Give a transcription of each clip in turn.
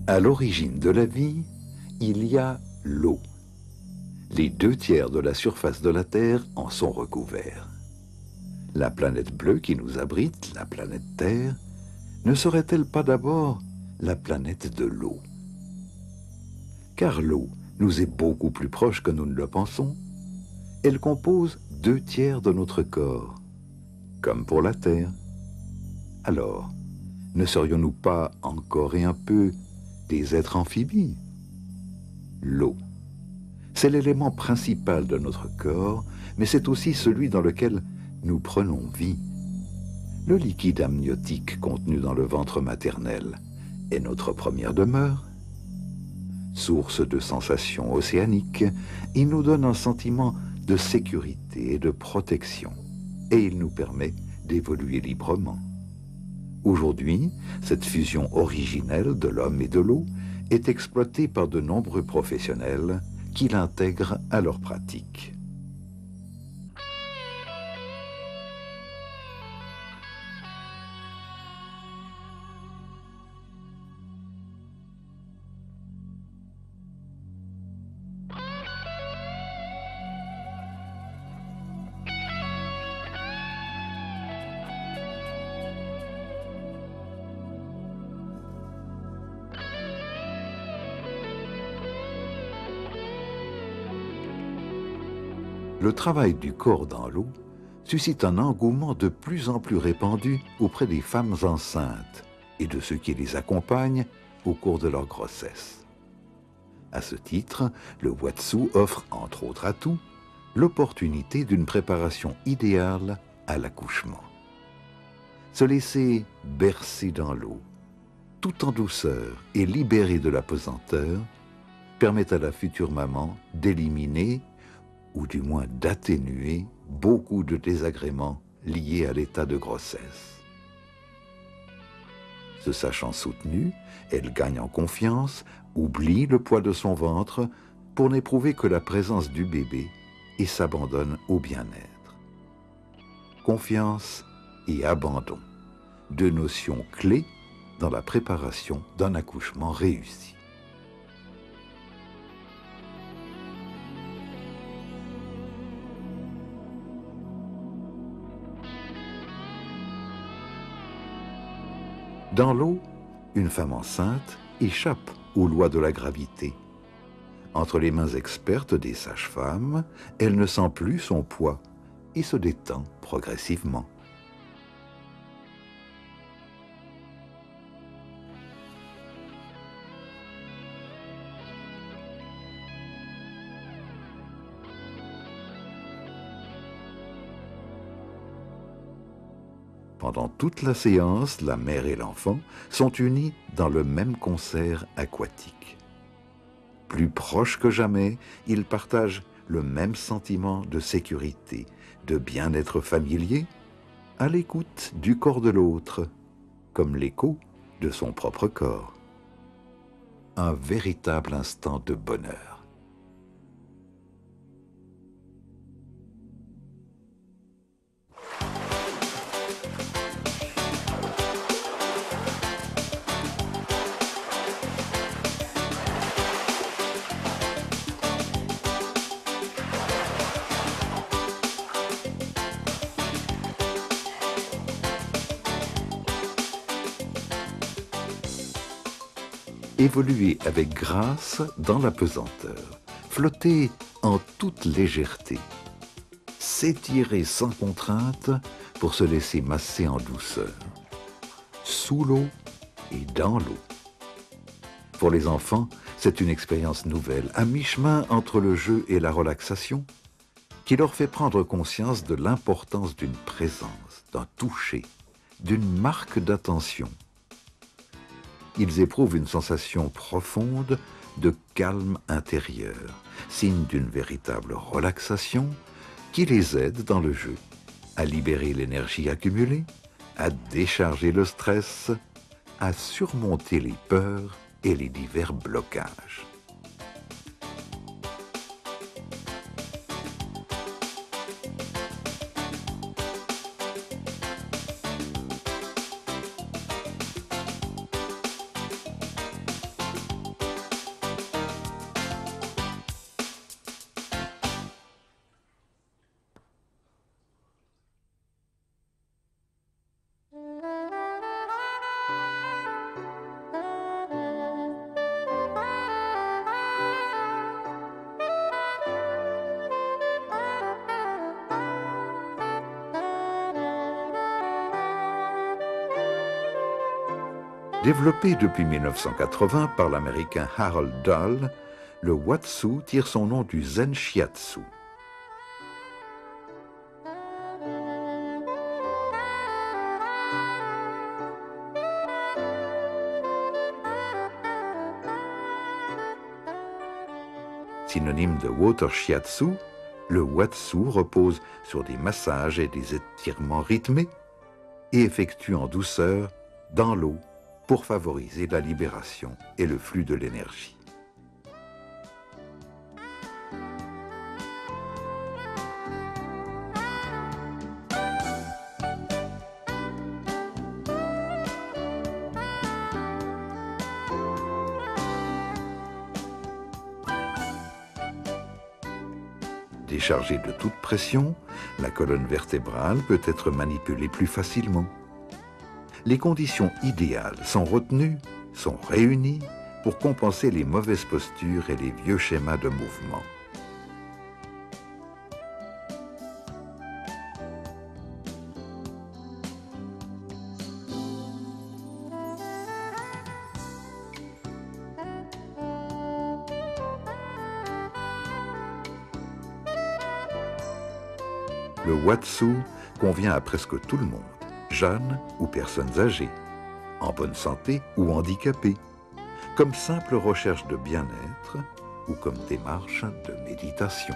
À l'origine de la vie, il y a l'eau. Les 2 tiers de la surface de la Terre en sont recouverts. La planète bleue qui nous abrite, la planète Terre, ne serait-elle pas d'abord la planète de l'eau? Car l'eau nous est beaucoup plus proche que nous ne le pensons. Elle compose 2 tiers de notre corps, comme pour la Terre. Alors, ne serions-nous pas encore et un peu des êtres amphibies? L'eau, c'est l'élément principal de notre corps, mais c'est aussi celui dans lequel nous prenons vie. Le liquide amniotique contenu dans le ventre maternel est notre première demeure. Source de sensations océaniques, il nous donne un sentiment de sécurité et de protection, et il nous permet d'évoluer librement. Aujourd'hui, cette fusion originelle de l'homme et de l'eau est exploitée par de nombreux professionnels qui l'intègrent à leur pratique. Le travail du corps dans l'eau suscite un engouement de plus en plus répandu auprès des femmes enceintes et de ceux qui les accompagnent au cours de leur grossesse. À ce titre, le Watsu offre, entre autres atouts, l'opportunité d'une préparation idéale à l'accouchement. Se laisser bercer dans l'eau, tout en douceur et libéré de la pesanteur, permet à la future maman d'éliminer ou du moins d'atténuer beaucoup de désagréments liés à l'état de grossesse. Se sachant soutenue, elle gagne en confiance, oublie le poids de son ventre pour n'éprouver que la présence du bébé et s'abandonne au bien-être. Confiance et abandon, 2 notions clés dans la préparation d'un accouchement réussi. Dans l'eau, une femme enceinte échappe aux lois de la gravité. Entre les mains expertes des sages-femmes, elle ne sent plus son poids et se détend progressivement. Pendant toute la séance, la mère et l'enfant sont unis dans le même concert aquatique. Plus proches que jamais, ils partagent le même sentiment de sécurité, de bien-être familier, à l'écoute du corps de l'autre, comme l'écho de son propre corps. Un véritable instant de bonheur. Évoluer avec grâce dans la pesanteur, flotter en toute légèreté, s'étirer sans contrainte pour se laisser masser en douceur, sous l'eau et dans l'eau. Pour les enfants, c'est une expérience nouvelle, à mi-chemin entre le jeu et la relaxation, qui leur fait prendre conscience de l'importance d'une présence, d'un toucher, d'une marque d'attention. Ils éprouvent une sensation profonde de calme intérieur, signe d'une véritable relaxation qui les aide dans le jeu à libérer l'énergie accumulée, à décharger le stress, à surmonter les peurs et les divers blocages. Développé depuis 1980 par l'américain Harold Dahl, le Watsu tire son nom du Zen Shiatsu. Synonyme de Water Shiatsu, le Watsu repose sur des massages et des étirements rythmés et effectue en douceur dans l'eau pour favoriser la libération et le flux de l'énergie. Déchargée de toute pression, la colonne vertébrale peut être manipulée plus facilement. Les conditions idéales sont retenues, sont réunies pour compenser les mauvaises postures et les vieux schémas de mouvement. Le Watsu convient à presque tout le monde, jeunes ou personnes âgées, en bonne santé ou handicapées, comme simple recherche de bien-être ou comme démarche de méditation.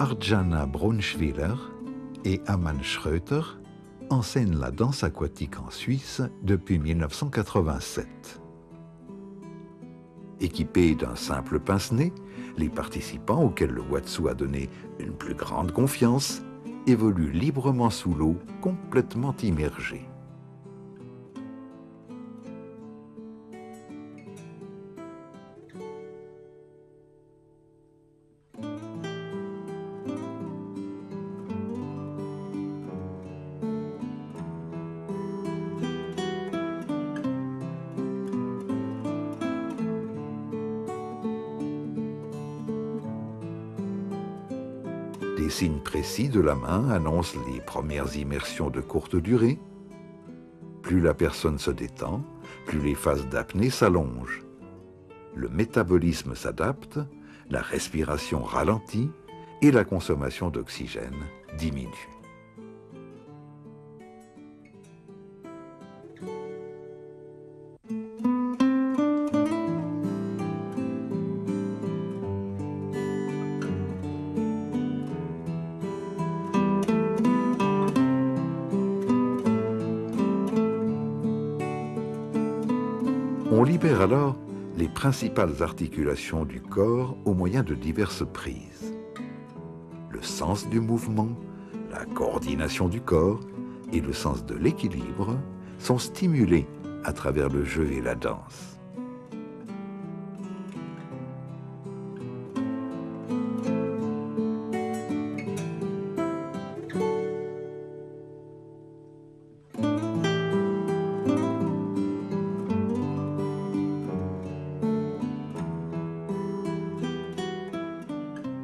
Arjana Braunschwiller et Aman Schröter enseignent la danse aquatique en Suisse depuis 1987. Équipés d'un simple pince-nez, les participants auxquels le Watsu a donné une plus grande confiance évoluent librement sous l'eau, complètement immergés. Des signes précis de la main annoncent les premières immersions de courte durée. Plus la personne se détend, plus les phases d'apnée s'allongent. Le métabolisme s'adapte, la respiration ralentit et la consommation d'oxygène diminue. On libère alors les principales articulations du corps au moyen de diverses prises. Le sens du mouvement, la coordination du corps et le sens de l'équilibre sont stimulés à travers le jeu et la danse.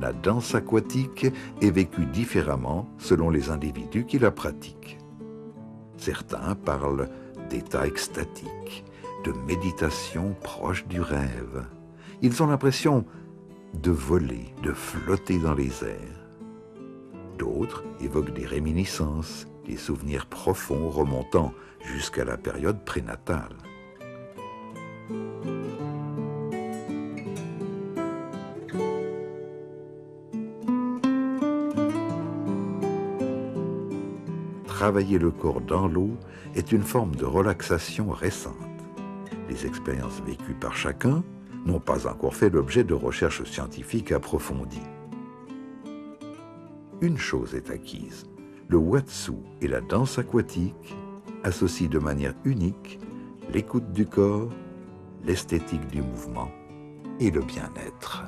La danse aquatique est vécue différemment selon les individus qui la pratiquent. Certains parlent d'état extatique, de méditation proche du rêve. Ils ont l'impression de voler, de flotter dans les airs. D'autres évoquent des réminiscences, des souvenirs profonds remontant jusqu'à la période prénatale. Travailler le corps dans l'eau est une forme de relaxation récente. Les expériences vécues par chacun n'ont pas encore fait l'objet de recherches scientifiques approfondies. Une chose est acquise, le Watsu et la danse aquatique associent de manière unique l'écoute du corps, l'esthétique du mouvement et le bien-être.